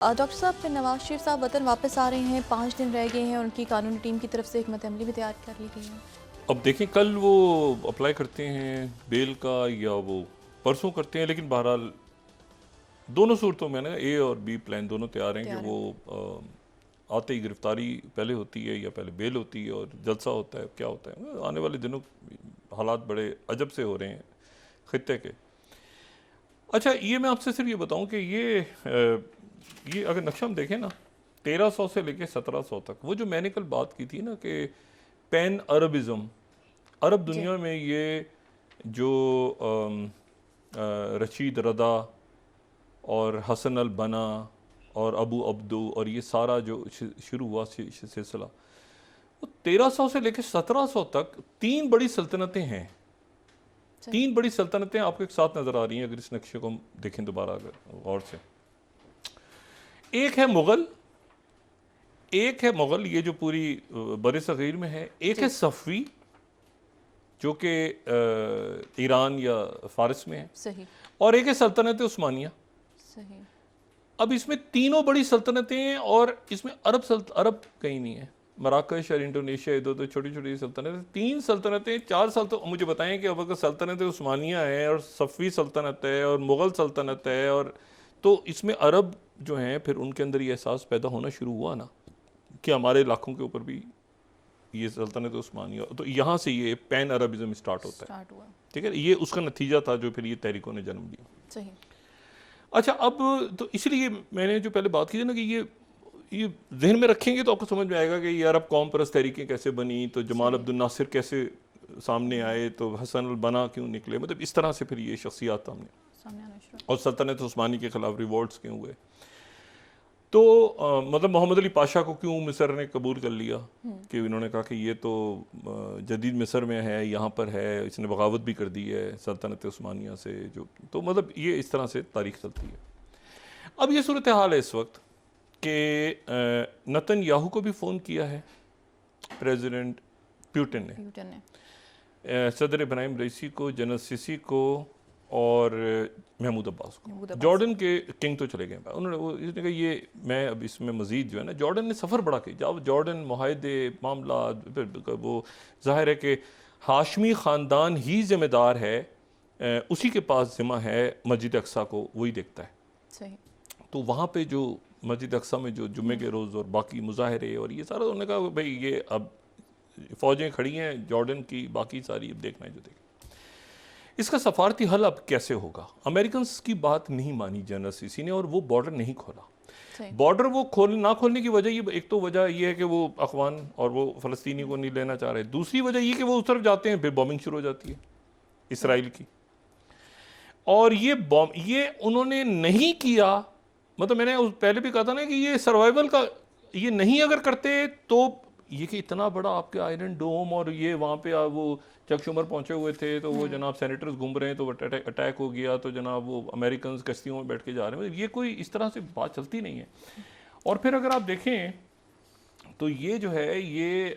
Doctor साहब, फिर नवाज शरीफ साहब वतन वापस आ रहे हैं, 5 दिन रह गए हैं और उनकी कानूनी टीम की तरफ से हिकमत अमली भी तैयार कर ली गई है। अब देखें कल वो अप्लाई करते हैं बेल का या वो परसों करते हैं, लेकिन बहरहाल दोनों सूरतों में ना ए और बी प्लान दोनों तैयार हैं कि वो आते ही गिरफ्तारी पहले होती है या पहले बेल होती है और जलसा होता है, क्या होता है। आने वाले दिनों हालात बड़े अजब से हो रहे हैं खित्ते के। अच्छा, ये मैं आपसे सिर्फ ये बताऊं कि ये अगर नक्शा हम देखें ना, 1300 से लेके 1700 तक, वो जो मैंने कल बात की थी ना कि पैन अरबिज़म, अरब जी। दुनिया में ये जो रशीद रदा और हसन अल बना और अबू अब्दू और ये सारा जो शुरू हुआ सिलसिला, वो 1300 से लेकर 1700 तक तीन बड़ी सल्तनतें हैं। तीन बड़ी सल्तनतें आपको एक साथ नजर आ रही हैं अगर इस नक्शे को हम देखें दोबारा अगर गौर से। एक है मुगल, ये जो पूरी बरे सगीर में है। एक है सफ़वी जो कि ईरान या फारस में है। सही। और एक है सल्तनत उस्मानिया। सही। अब इसमें तीनों बड़ी सल्तनतें हैं और इसमें अरब कहीं नहीं है। मराकश और इंडोनेशिया, दो छोटी छोटी सल्तनतें, तीन सल्तनतें, चार सल्तनत। मुझे बताएं कि अब अगर सल्तनत उस्मानिया है और सफ़वी सल्तनत है और मुग़ल सल्तनत है, और तो इसमें अरब जो हैं फिर उनके अंदर ये एहसास पैदा होना शुरू हुआ ना कि हमारे इलाकों के ऊपर भी ये सल्तनत उस्मानिया, तो यहाँ से ये पैन अरबिज़म स्टार्ट होता है। ठीक है, ये उसका नतीजा था जो फिर ये तहरीकों ने जन्म लिया। सही। अच्छा, अब तो इसलिए मैंने जो पहले बात की थी ना कि ये जहन में रखेंगे तो आपको समझ में आएगा कि ये अरब कौम परस्त तहरीकें कैसे बनी, तो जमाल अब्दुल नासिर कैसे सामने आए, तो हसन अल बना क्यों निकले, मतलब इस तरह से फिर ये शख्सियात सामने आना शुरू। और सल्तनत उस्मानी के खिलाफ रिवॉल्ट्स क्यों हुए। तो मतलब मोहम्मद अली पाशा को क्यों मिस्र ने कबूल कर लिया कि इन्होंने कहा कि ये तो जदीद मिस्र में है, यहाँ पर है, इसने बगावत भी कर दी है सल्तनत उस्मानिया से, जो तो मतलब ये इस तरह से तारीख चलती है। अब ये सूरत हाल है इस वक्त कि नेतन्याहू को भी फ़ोन किया है प्रेसिडेंट पुतिन ने, सदर इब्राहिम रईसी को, जनरल सीसी को और महमूद अब्बास को। जॉर्डन के किंग तो चले गए, उन्होंने इसने कहा ये मैं अब इसमें मज़ीद जो है ना, जॉर्डन ने सफ़र बड़ा किया। जब जॉर्डन माहदे मामला, वो जाहिर है कि हाशमी ख़ानदान ही ज़िम्मेदार है, उसी के पास ज़िम्मा है मस्जिद अक्सा को, वही देखता है। सही। तो वहाँ पे जो मस्जिद अक्सा में जो जुम्मे के रोज़ और बाकी मुजाहरे और ये सारा, उन्होंने कहा भाई ये अब फ़ौजें खड़ी हैं जॉर्डन की, बाकी सारी अब देखना है जो देखें। इसका सफारती हल अब कैसे होगा? अमेरिकन की बात नहीं मानी जनरल सीसी ने और वो बॉर्डर नहीं खोला। बॉर्डर वो ना खोलने की वजह, ये एक तो वजह ये है कि वो अफगान और वो फ़लस्तीनी को नहीं लेना चाह रहे। दूसरी वजह ये कि वो उस तरफ जाते हैं फिर बॉम्बिंग शुरू हो जाती है इसराइल की। और ये उन्होंने नहीं किया, मतलब मैंने पहले भी कहा था ना कि ये सर्वाइवल का, ये नहीं अगर करते तो ये कि इतना बड़ा आपके आयरन डोम और ये वहाँ पे वो चक शुमर पहुँचे हुए थे, तो वो जनाब सेनेटर्स घूम रहे हैं, तो अटैक हो गया, तो जनाब वो अमेरिकन कश्तियों में बैठ के जा रहे हैं, ये कोई इस तरह से बात चलती नहीं है। और फिर अगर आप देखें तो ये जो है ये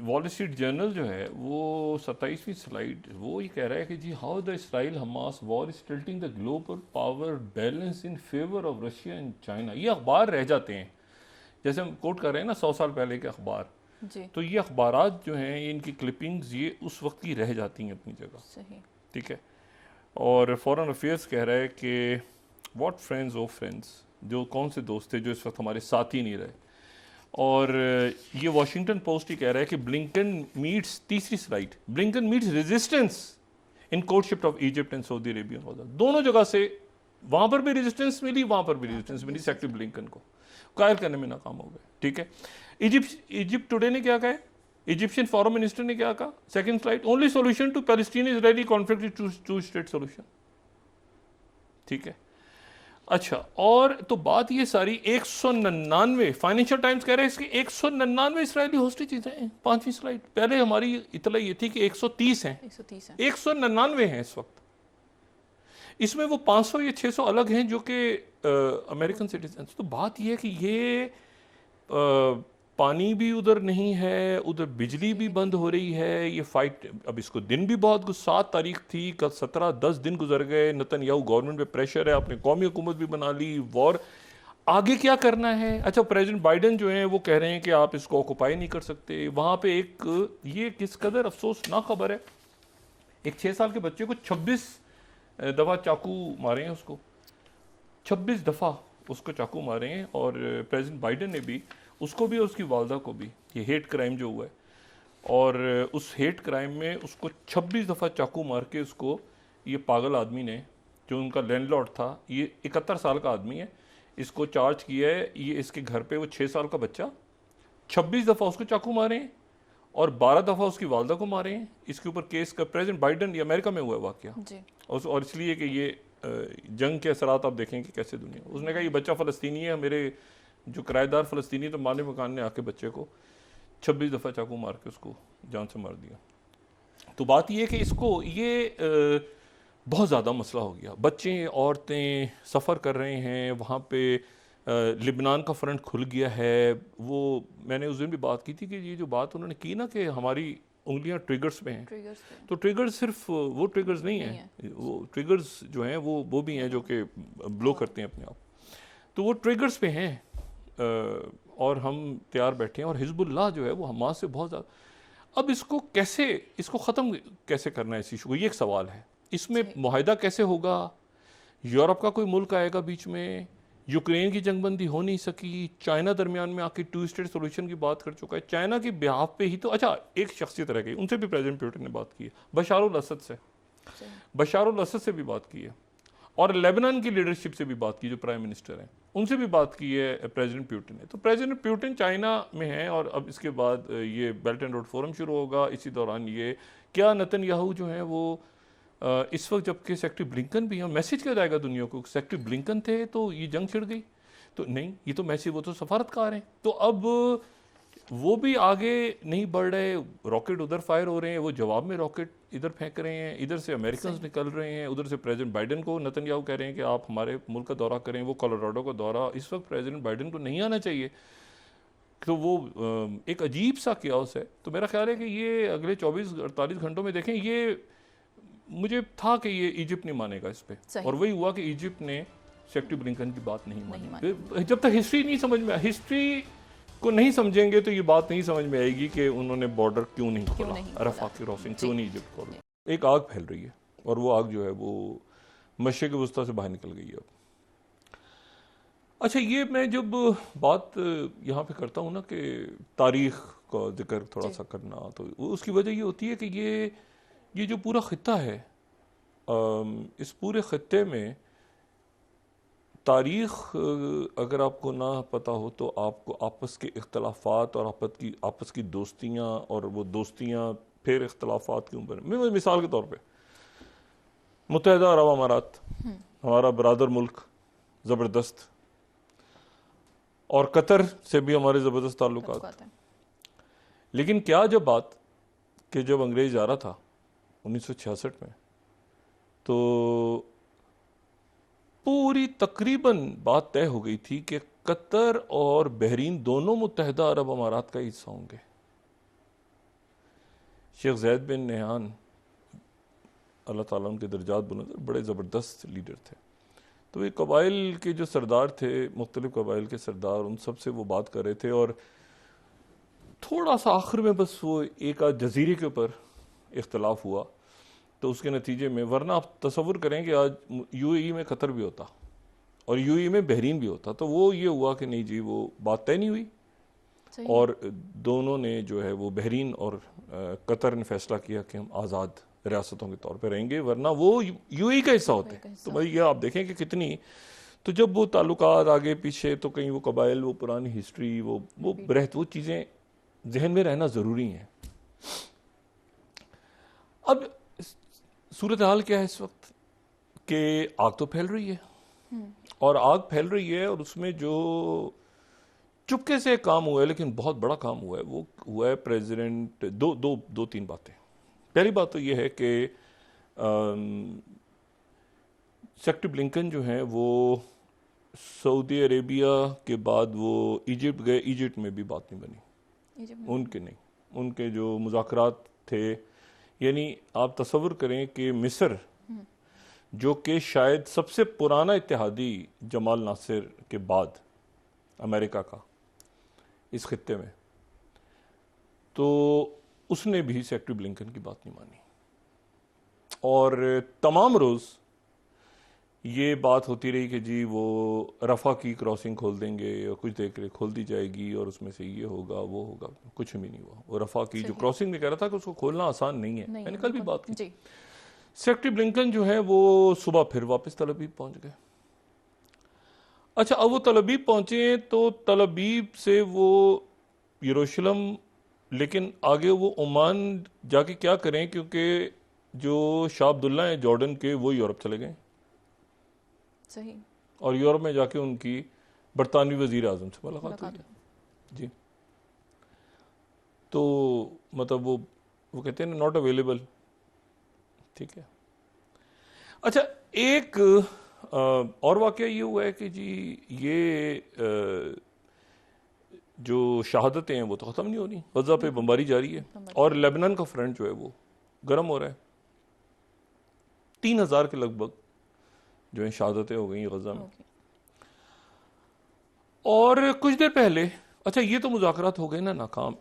वॉल स्ट्रीट जर्नल जो है वो 27वीं स्लाइड वो ये कह रहा है कि जी how the Israel Hamas war is tilting the global power balance in favour of Russia and China. ये अखबार रह जाते हैं, जैसे हम कोट कर रहे हैं ना 100 साल पहले के अखबार, तो ये अखबारात जो हैं इनकी क्लिपिंग्स ये उस वक्त की रह जाती हैं अपनी जगह। सही। ठीक है। और फॉरेन अफेयर्स कह रहा है कि व्हाट फ्रेंड्स ऑफ फ्रेंड्स, जो कौन से दोस्त थे जो इस वक्त हमारे साथ ही नहीं रहे। और ये वॉशिंगटन पोस्ट ही कह रहा है कि ब्लिंकन मीट्स, तीसरी slide, Blinken meets resistance in courtship of Egypt and Saudi Arabia. दोनों जगह से वहाँ पर भी रेजिस्टेंस मिली, वहाँ पर भी रेजिस्टेंस मिली, सेक्रेटरी ब्लिंकन को कायल करने में नाकाम हो गए। ठीक है। इजिप्ट टुडे ने क्या कहा, इजिप्शियन फॉरेन मिनिस्टर ने क्या कहा, second slide, only solution to Palestine Israeli conflict is two state solution. ठीक है। अच्छा, और तो बात ये सारी 199 फाइनेंशियल टाइम्स कह रहे हैं इसकी 199 इसराइली होस्टेजेस हैं। 5वीं स्लाइड, पहले हमारी इतला ये थी कि 130 हैं, 199 हैं इस वक्त। इसमें वो 500 या 600 अलग हैं जो कि अमेरिकन सिटीजन। तो बात ये है कि ये पानी भी उधर नहीं है, उधर बिजली भी बंद हो रही है। ये फाइट, अब इसको दिन भी बहुत 7 तारीख थी, कल 17-10 दिन गुजर गए। नेतन्याहू गवर्नमेंट पे प्रेशर है, आपने कौमी हुकूमत भी बना ली, वॉर। आगे क्या करना है? अच्छा, प्रेसिडेंट बाइडेन जो हैं वो कह रहे हैं कि आप इसको ऑक्युपाई नहीं कर सकते। वहाँ पे ये किस कदर अफसोसनाक खबर है, एक 6 साल के बच्चे को 26 दफ़ा चाकू मारे हैं, उसको 26 दफ़ा उसको चाकू मारे हैं। और प्रेसिडेंट बाइडेन ने भी उसको भी और उसकी वालदा को भी, ये हेट क्राइम जो हुआ है, और उस हेट क्राइम में उसको 26 दफ़ा चाकू मार के उसको, ये पागल आदमी ने, जो उनका लैंडलॉर्ड था, ये 71 साल का आदमी है, इसको चार्ज किया है। ये इसके घर पे वो 6 साल का बच्चा, 26 दफ़ा उसको चाकू मारे हैं और 12 दफ़ा उसकी वालदा को मारे हैं। इसके ऊपर केस का प्रेसिडेंट बाइडेन, ये अमेरिका में हुआ है वाक़या, और इसलिए कि ये जंग के असरात आप देखें कि कैसे दुनिया, उसने कहा ये बच्चा फ़लस्तीनी है, मेरे जो किराएदार फ़लस्तीनी, तो मालिक मकान ने आके बच्चे को 26 दफ़ा चाकू मार के उसको जान से मार दिया। तो बात ये है कि इसको ये बहुत ज़्यादा मसला हो गया। बच्चे औरतें सफ़र कर रहे हैं वहाँ पे, लिबनान का फ्रंट खुल गया है। वो मैंने उस दिन भी बात की थी कि ये जो बात उन्होंने की ना कि हमारी उंगलियां ट्रिगर्स पे हैं, तो ट्रिगर्स सिर्फ वो ट्रिगर्स नहीं है, वो ट्रिगर्स जो हैं वो भी हैं जो कि ब्लो करते हैं अपने आप। तो वो ट्रिगर्स पे हैं और हम तैयार बैठे हैं। और हिजबुल्लाह जो है वो हमास से बहुत ज़्यादा, अब इसको ख़त्म कैसे करना है इस इशू को, ये एक सवाल है। इसमें मुआहिदा कैसे होगा? यूरोप का कोई मुल्क आएगा बीच में? यूक्रेन की जंगबंदी हो नहीं सकी, चाइना दरमियान में आके 2 स्टेट सोल्यूशन की बात कर चुका है। चाइना की बिहाफ पे ही तो, अच्छा एक शख्सियत रह गई, उनसे भी प्रेसिडेंट पुतिन ने बात की है, बशारुल असद से, बशारुल असद से भी बात की है, और लेबनान की लीडरशिप से भी बात की, जो प्राइम मिनिस्टर हैं, उनसे भी बात की है प्रेसिडेंट पुतिन ने। तो प्रेसिडेंट पुतिन चाइना में हैं, और अब इसके बाद ये बेल्ट एंड रोड फोरम शुरू होगा। इसी दौरान ये क्या नेतन्याहू जो हैं वो इस वक्त, जबकि सेक्रेटरी ब्लिंकन भी हैं, मैसेज क्या जाएगा दुनिया को? सेक्रेटरी ब्लिंकन थे तो ये जंग छिड़ गई, तो नहीं, ये तो मैसेज, वो तो सफारतकार हैं। तो अब वो भी आगे नहीं बढ़ रहे, रॉकेट उधर फायर हो रहे हैं, वो जवाब में रॉकेट इधर फेंक रहे हैं, इधर से अमेरिकन निकल रहे हैं, उधर से प्रेसिडेंट बाइडेन को नेतन्याहू कह रहे हैं कि आप हमारे मुल्क का दौरा करें, वो कोलोराडो का दौरा। इस वक्त प्रेसिडेंट बाइडेन को नहीं आना चाहिए। तो वो एक अजीब सा क्यास है। तो मेरा ख्याल है कि ये अगले 24-48 घंटों में देखें, ये मुझे था कि ये इजिप्ट नहीं मानेगा इस पे, और वही हुआ कि इजिप्ट ने सेक्रेटरी ब्लिंकन की बात नहीं मानी। जब तक हिस्ट्री नहीं समझ में, हिस्ट्री को नहीं समझेंगे तो ये बात नहीं समझ में आएगी कि उन्होंने बॉर्डर क्यों नहीं खोला, अरफा की क्रॉसिंग क्यों नहीं इजिप्ट खोला। एक आग फैल रही है, और वो आग जो है वो मशरिक़ वस्ता से बाहर निकल गई है अब। अच्छा, ये मैं जब बात यहाँ पे करता हूँ ना कि तारीख का जिक्र थोड़ा सा करना, तो उसकी वजह ये होती है कि ये जो पूरा खित्ता है, इस पूरे खित्ते में तारीख अगर आपको ना पता हो तो आपको आपस के इख्तलाफात और आपस की दोस्तियाँ, और वो दोस्तियाँ फिर इख्तलाफात क्यों बने। मैं मिसाल के तौर पे मुत्तहिदा अरब अमारात, हमारा बरादर मुल्क ज़बरदस्त, और कतर से भी हमारे ज़बरदस्त ताल्लुकात। लेकिन क्या जब बात कि जब अंग्रेज़ आ रहा था 1966 में, तो पूरी तकरीबन बात तय हो गई थी कि कतर और बहरीन दोनों मुत्तहिदा अरब अमारात का हिस्सा होंगे। शेख ज़ैद बिन नहयान, अल्लाह ताला उनके दर्जात बुलंद, बड़े ज़बरदस्त लीडर थे। तो ये कबाइल के जो सरदार थे, मुख्तलिफ कबाइल के सरदार, उन सब से वो बात कर रहे थे, और थोड़ा सा आखिर में बस वो एक आध जजीरे के ऊपर इख्तलाफ हुआ। तो उसके नतीजे में, वरना आप तसव्वुर करें कि आज यूएई में कतर भी होता और यूएई में बहरीन भी होता, तो वो ये हुआ कि नहीं जी, वो बात तय नहीं हुई, और दोनों ने जो है वो बहरीन और कतर ने फैसला किया कि हम आज़ाद रियासतों के तौर पे रहेंगे, वरना वो यूएई का हिस्सा होते। तो भाई ये आप देखें कि कितनी, तो जब वो ताल्लुकात आगे पीछे, तो कहीं वो कबाइल, वो पुरानी हिस्ट्री, वो चीज़ें जहन में रहना ज़रूरी हैं। अब सूरत हाल क्या है इस वक्त कि आग तो फैल रही है, और आग फैल रही है, और उसमें जो चुपके से काम हुआ है, लेकिन बहुत बड़ा काम हुआ है, वो हुआ है प्रेसिडेंट, दो तीन बातें। पहली बात तो ये है कि सेक्रेटरी ब्लिंकन जो हैं वो सऊदी अरेबिया के बाद वो इजिप्ट गए, इजिप्ट में भी बात नहीं बनी, इजिप्ट में। उनके नहीं, उनके जो मुज़ाकरात थे, यानी आप तसव्वुर करें कि मिस्र जो कि शायद सबसे पुराना इत्तेहादी जमाल नासिर के बाद अमेरिका का इस खित्ते में, तो उसने भी सेक्रेटरी ब्लिंकन की बात नहीं मानी। और तमाम रोज़ ये बात होती रही कि जी वो रफ़ा की क्रॉसिंग खोल देंगे और कुछ देर के लिए खोल दी जाएगी और उसमें से ये होगा वो होगा, कुछ भी नहीं हुआ। वो रफ़ा की जो क्रॉसिंग में कह रहा था कि उसको खोलना आसान नहीं है, मैंने कल भी बात की। जी। सेक्रेटरी ब्लिंकन जो है वो सुबह फिर वापस तल अवीव पहुंच गए। अच्छा, अब वो तल अवीव पहुंचे तो तल अवीव से वो यरूशलेम, लेकिन आगे वो ओमान जाके क्या करें, क्योंकि जो शाह अब्दुल्ला हैं जॉर्डन के, वो यूरोप चले गए सही। और यूरोप में जाके उनकी बरतानवी वजीर आजम से मुलाकात हुई जी। तो मतलब वो कहते हैं ना, नॉट अवेलेबल, ठीक है। अच्छा, एक और वाकया ये हुआ है कि जी ये जो शहादतें हैं वो तो ख़त्म नहीं हो रही, गज़ा पे बमबारी जारी है और लेबनान का फ्रंट जो है वो गर्म हो रहा है। 3000 के लगभग जो है शहादतें हो गई गज़ा में। और कुछ देर पहले, अच्छा ये तो मुज़ाकरात हो गए ना नाकाम,